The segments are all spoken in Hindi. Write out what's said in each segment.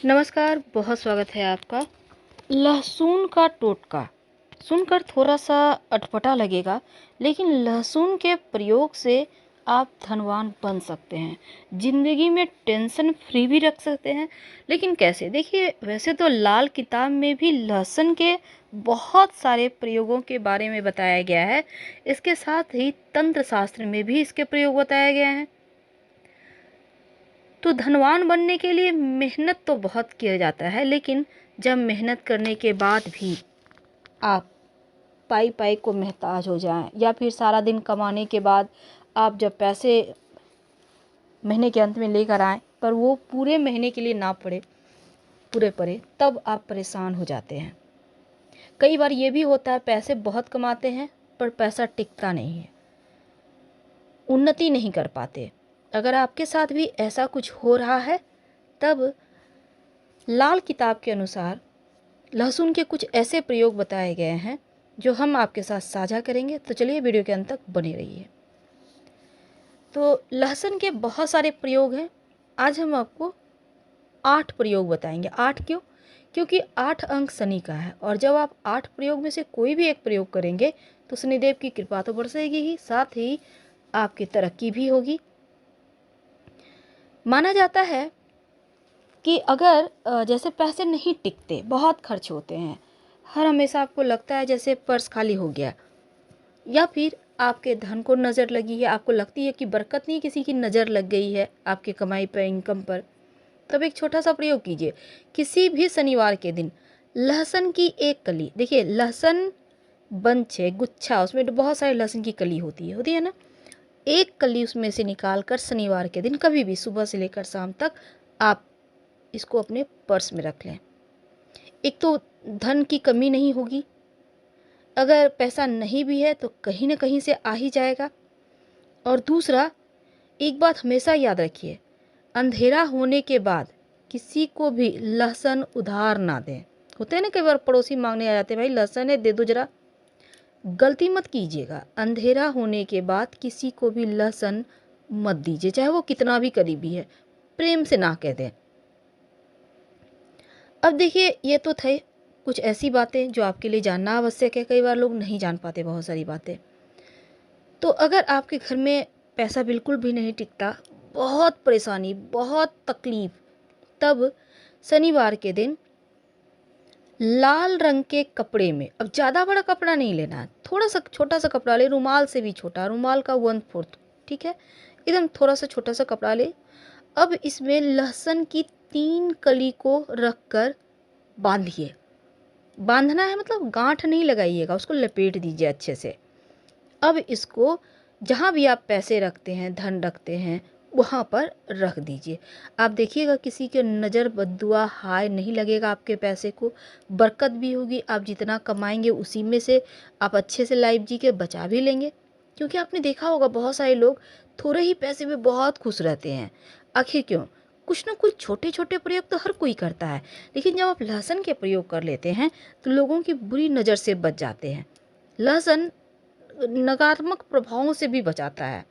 नमस्कार, बहुत स्वागत है आपका। लहसुन का टोटका सुनकर थोड़ा सा अटपटा लगेगा, लेकिन लहसुन के प्रयोग से आप धनवान बन सकते हैं। ज़िंदगी में टेंशन फ्री भी रख सकते हैं। लेकिन कैसे? देखिए, वैसे तो लाल किताब में भी लहसुन के बहुत सारे प्रयोगों के बारे में बताया गया है। इसके साथ ही तंत्र शास्त्र में भी इसके प्रयोग बताया गया है। तो धनवान बनने के लिए मेहनत तो बहुत किया जाता है, लेकिन जब मेहनत करने के बाद भी आप पाई पाई को मोहताज हो जाएं, या फिर सारा दिन कमाने के बाद आप जब पैसे महीने के अंत में लेकर आएं पर वो पूरे महीने के लिए ना पड़े, तब आप परेशान हो जाते हैं। कई बार ये भी होता है, पैसे बहुत कमाते हैं पर पैसा टिकता नहीं है, उन्नति नहीं कर पाते। अगर आपके साथ भी ऐसा कुछ हो रहा है, तब लाल किताब के अनुसार लहसुन के कुछ ऐसे प्रयोग बताए गए हैं जो हम आपके साथ साझा करेंगे। तो चलिए वीडियो के अंत तक बने रहिए। तो लहसुन के बहुत सारे प्रयोग हैं। आज हम आपको 8 प्रयोग बताएंगे। 8 क्यों? क्योंकि 8 अंक शनि का है, और जब आप 8 प्रयोग में से कोई भी एक प्रयोग करेंगे तो शनिदेव की कृपा तो बरसेगी ही, साथ ही आपकी तरक्की भी होगी। माना जाता है कि अगर जैसे पैसे नहीं टिकते, बहुत खर्च होते हैं, हर हमेशा आपको लगता है जैसे पर्स खाली हो गया, या फिर आपके धन को नज़र लगी है, आपको लगती है कि बरकत नहीं, किसी की नज़र लग गई है आपके कमाई पर, इनकम पर, तब एक छोटा सा प्रयोग कीजिए। किसी भी शनिवार के दिन लहसुन की एक कली, देखिए लहसुन बंच है, गुच्छा, उसमें तो बहुत सारी लहसुन की कली होती है ना। एक कली उसमें से निकाल कर शनिवार के दिन कभी भी सुबह से लेकर शाम तक आप इसको अपने पर्स में रख लें। एक तो धन की कमी नहीं होगी, अगर पैसा नहीं भी है तो कहीं ना कहीं से आ ही जाएगा। और दूसरा, एक बात हमेशा याद रखिए, अंधेरा होने के बाद किसी को भी लहसुन उधार ना दें। होते हैं ना, कई बार पड़ोसी मांगने आ जाते हैं, भाई लहसुन है दे दो जरा। गलती मत कीजिएगा, अंधेरा होने के बाद किसी को भी लहसुन मत दीजिए, चाहे वो कितना भी करीबी है, प्रेम से ना कह दें। अब देखिए, ये तो थे कुछ ऐसी बातें जो आपके लिए जानना आवश्यक है। कई बार लोग नहीं जान पाते बहुत सारी बातें। तो अगर आपके घर में पैसा बिल्कुल भी नहीं टिकता, बहुत परेशानी, बहुत तकलीफ, तब शनिवार के दिन लाल रंग के कपड़े में, अब ज़्यादा बड़ा कपड़ा नहीं लेना है, थोड़ा सा छोटा सा कपड़ा ले, रुमाल से भी छोटा, रुमाल का 1/4, ठीक है, एकदम थोड़ा सा छोटा सा कपड़ा ले। अब इसमें लहसुन की 3 कली को रख कर बांधिए। बांधना है मतलब गांठ नहीं लगाइएगा, उसको लपेट दीजिए अच्छे से। अब इसको जहाँ भी आप पैसे रखते हैं, धन रखते हैं, वहाँ पर रख दीजिए। आप देखिएगा किसी के नज़र बद्दुआ हाय नहीं लगेगा, आपके पैसे को बरकत भी होगी। आप जितना कमाएंगे उसी में से आप अच्छे से लाइफ जी के बचा भी लेंगे। क्योंकि आपने देखा होगा बहुत सारे लोग थोड़े ही पैसे में बहुत खुश रहते हैं। आखिर क्यों? कुछ ना कुछ छोटे छोटे प्रयोग तो हर कोई करता है, लेकिन जब आप लहसुन के प्रयोग कर लेते हैं तो लोगों की बुरी नज़र से बच जाते हैं। लहसुन नकारात्मक प्रभावों से भी बचाता है।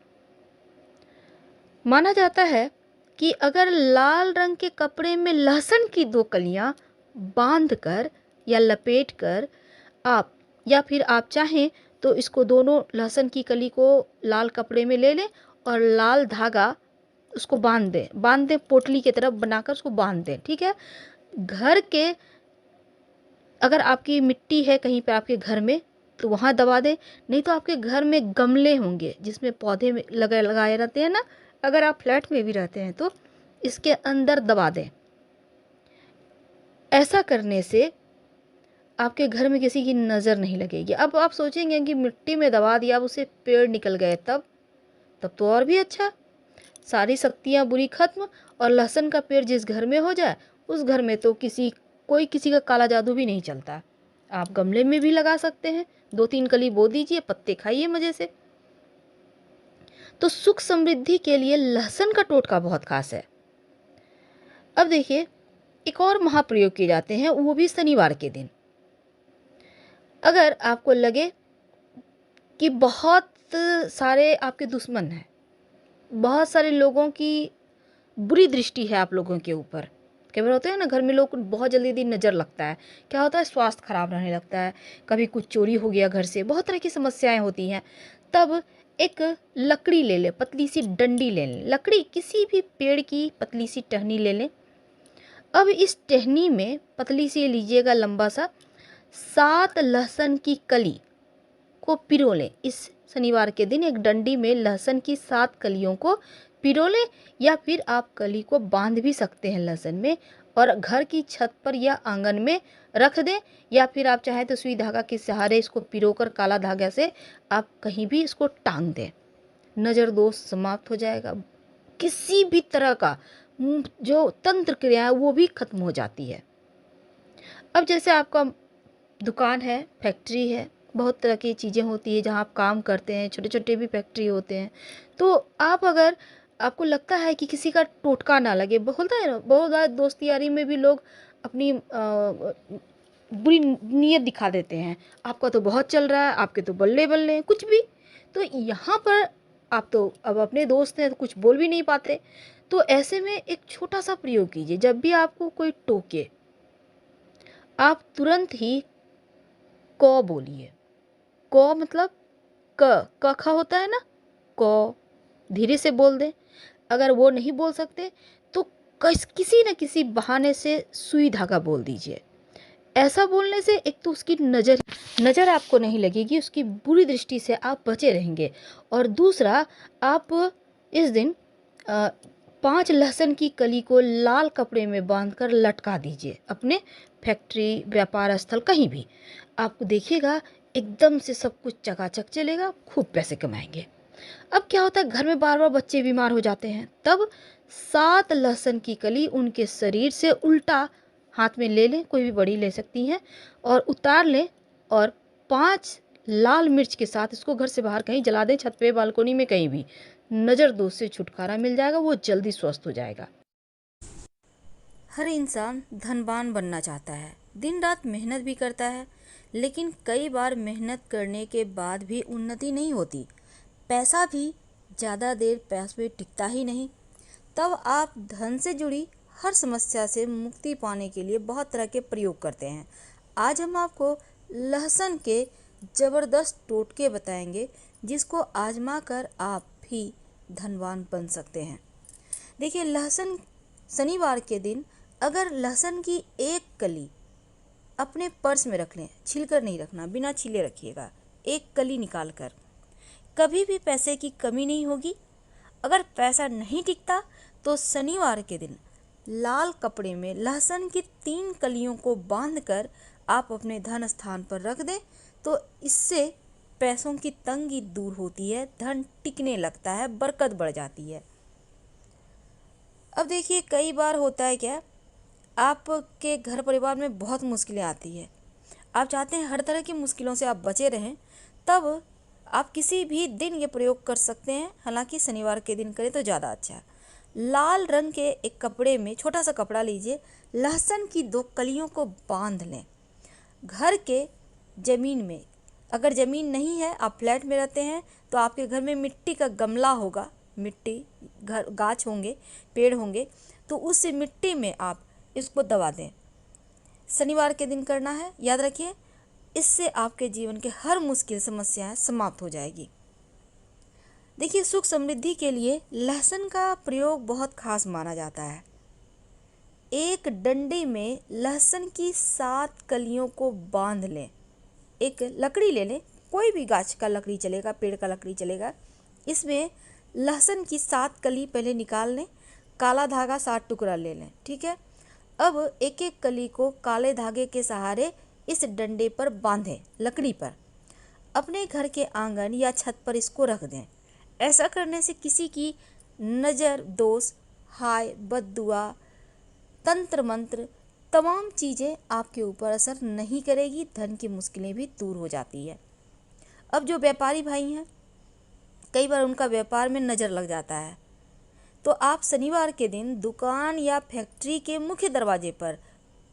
माना जाता है कि अगर लाल रंग के कपड़े में लहसुन की 2 कलियां बांध कर या लपेट कर आप, या फिर आप चाहें तो इसको दोनों लहसुन की कली को लाल कपड़े में ले लें और लाल धागा उसको बांध दें, पोटली की तरफ बनाकर उसको बांध दें, ठीक है। घर के, अगर आपकी मिट्टी है कहीं पे आपके घर में तो वहाँ दबा दें, नहीं तो आपके घर में गमले होंगे जिसमें पौधे में लगाए रहते हैं ना, अगर आप फ्लैट में भी रहते हैं तो इसके अंदर दबा दें। ऐसा करने से आपके घर में किसी की नज़र नहीं लगेगी। अब आप सोचेंगे कि मिट्टी में दबा दिया, अब उसे पेड़ निकल गए, तब तो और भी अच्छा, सारी शक्तियाँ बुरी खत्म, और लहसुन का पेड़ जिस घर में हो जाए उस घर में तो कोई किसी का काला जादू भी नहीं चलता। आप गमले में भी लगा सकते हैं, 2-3 कली बो दीजिए, पत्ते खाइए मज़े से। तो सुख समृद्धि के लिए लहसुन का टोटका बहुत खास है। अब देखिए, एक और महाप्रयोग किए जाते हैं, वो भी शनिवार के दिन। अगर आपको लगे कि बहुत सारे आपके दुश्मन हैं, बहुत सारे लोगों की बुरी दृष्टि है आप लोगों के ऊपर, कई बार होता है ना, घर में लोग को बहुत जल्दी नज़र लगता है, क्या होता है, स्वास्थ्य खराब रहने लगता है, कभी कुछ चोरी हो गया घर से, बहुत तरह की समस्याएं होती हैं। तब एक लकड़ी ले लें, पतली सी डंडी ले लें, लकड़ी किसी भी पेड़ की पतली सी टहनी ले लें। अब इस टहनी में पतली सी लीजिएगा लंबा सा 7 लहसुन की कली को पिरो लें। इस शनिवार के दिन एक डंडी में लहसुन की 7 कलियों को पिरो लें, या फिर आप कली को बांध भी सकते हैं लहसुन में और घर की छत पर या आंगन में रख दें, या फिर आप चाहें तो सुई धागा के सहारे इसको पिरोकर काला धागा से आप कहीं भी इसको टांग दें। नज़र दोष समाप्त हो जाएगा, किसी भी तरह का जो तंत्र क्रिया है वो भी खत्म हो जाती है। अब जैसे आपका दुकान है, फैक्ट्री है, बहुत तरह की चीज़ें होती है जहाँ आप काम करते हैं, छोटे छोटे भी फैक्ट्री होते हैं। तो आप अगर आपको लगता है कि किसी का टोटका ना लगे, बोलता है ना, बहुत ज़्यादा दोस्ती यारी में भी लोग अपनी बुरी नीयत दिखा देते हैं, आपका तो बहुत चल रहा है, आपके तो बल्ले बल्ले हैं, कुछ भी। तो यहाँ पर आप तो अब अपने दोस्त हैं तो कुछ बोल भी नहीं पाते। तो ऐसे में एक छोटा सा प्रयोग कीजिए, जब भी आपको कोई टोके आप तुरंत ही क बोलिए। क मतलब क खा होता है ना, क धीरे से बोल दें। अगर वो नहीं बोल सकते तो किसी न किसी बहाने से सुई धागा बोल दीजिए। ऐसा बोलने से एक तो उसकी नज़र आपको नहीं लगेगी, उसकी बुरी दृष्टि से आप बचे रहेंगे। और दूसरा, आप इस दिन 5 लहसुन की कली को लाल कपड़े में बांधकर लटका दीजिए अपने फैक्ट्री, व्यापार स्थल, कहीं भी। आपको देखिएगा एकदम से सब कुछ चकाचक चलेगा, खूब पैसे कमाएंगे। अब क्या होता है, घर में बार बार बच्चे बीमार हो जाते हैं, तब 7 लहसुन की कली उनके शरीर से उल्टा हाथ में ले लें, कोई भी बड़ी ले सकती हैं, और उतार लें, और 5 लाल मिर्च के साथ इसको घर से बाहर कहीं जला दें, छत पे, बालकोनी में, कहीं भी। नज़र दोष से छुटकारा मिल जाएगा, वो जल्दी स्वस्थ हो जाएगा। हर इंसान धनवान बनना चाहता है, दिन रात मेहनत भी करता है, लेकिन कई बार मेहनत करने के बाद भी उन्नति नहीं होती। पैसा भी ज़्यादा देर पास में टिकता ही नहीं। तब आप धन से जुड़ी हर समस्या से मुक्ति पाने के लिए बहुत तरह के प्रयोग करते हैं। आज हम आपको लहसुन के ज़बरदस्त टोटके बताएंगे, जिसको आजमा कर आप भी धनवान बन सकते हैं। देखिए, लहसुन शनिवार के दिन अगर लहसुन की एक कली अपने पर्स में रख लें, छिलकर नहीं रखना, बिना छिले रखिएगा, एक कली निकाल कर, कभी भी पैसे की कमी नहीं होगी। अगर पैसा नहीं टिकता तो शनिवार के दिन लाल कपड़े में लहसुन की 3 कलियों को बांधकर आप अपने धन स्थान पर रख दें, तो इससे पैसों की तंगी दूर होती है, धन टिकने लगता है, बरकत बढ़ जाती है। अब देखिए, कई बार होता है क्या, आपके घर परिवार में बहुत मुश्किलें आती है, आप चाहते हैं हर तरह की मुश्किलों से आप बचे रहें, तब आप किसी भी दिन ये प्रयोग कर सकते हैं। हालांकि शनिवार के दिन करें तो ज़्यादा अच्छा है। लाल रंग के एक कपड़े में, छोटा सा कपड़ा लीजिए, लहसुन की 2 कलियों को बांध लें। घर के ज़मीन में, अगर ज़मीन नहीं है, आप फ्लैट में रहते हैं, तो आपके घर में मिट्टी का गमला होगा, मिट्टी, घर, गाछ होंगे, पेड़ होंगे, तो उस मिट्टी में आप इसको दबा दें। शनिवार के दिन करना है, याद रखिए, इससे आपके जीवन के हर मुश्किल समस्याएं समाप्त हो जाएगी। देखिए, सुख समृद्धि के लिए लहसुन का प्रयोग बहुत खास माना जाता है। एक डंडे में लहसुन की 7 कलियों को बांध लें। एक लकड़ी ले लें, कोई भी गाछ का लकड़ी चलेगा, पेड़ का लकड़ी चलेगा। इसमें लहसुन की 7 कली पहले निकाल लें, काला धागा 7 टुकड़ा ले लें, ठीक है। अब एक एक कली को काले धागे के सहारे इस डंडे पर बांधें, लकड़ी पर। अपने घर के आंगन या छत पर इसको रख दें। ऐसा करने से किसी की नज़र दोष, हाय, बद्दुआ, तंत्र मंत्र, तमाम चीज़ें आपके ऊपर असर नहीं करेगी, धन की मुश्किलें भी दूर हो जाती है। अब जो व्यापारी भाई हैं, कई बार उनका व्यापार में नज़र लग जाता है, तो आप शनिवार के दिन दुकान या फैक्ट्री के मुख्य दरवाजे पर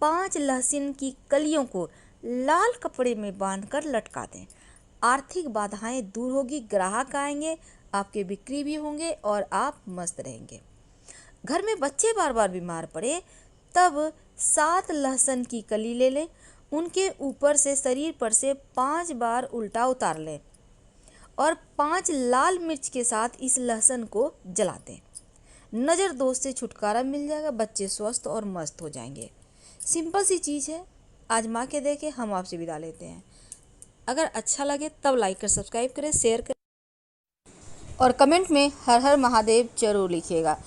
5 लहसुन की कलियों को लाल कपड़े में बांधकर लटका दें। आर्थिक बाधाएं दूर होगी, ग्राहक आएंगे, आपके बिक्री भी होंगे और आप मस्त रहेंगे। घर में बच्चे बार बार बीमार पड़े, तब 7 लहसुन की कली ले लें, उनके ऊपर से शरीर पर से 5 बार उल्टा उतार लें और 5 लाल मिर्च के साथ इस लहसुन को जला दें। नज़र दोष से छुटकारा मिल जाएगा, बच्चे स्वस्थ और मस्त हो जाएंगे। सिंपल सी चीज़ है, आजमा के देखें। हम आपसे विदा लेते हैं। अगर अच्छा लगे तब लाइक कर सब्सक्राइब करें, शेयर करें और कमेंट में हर हर महादेव जरूर लिखिएगा।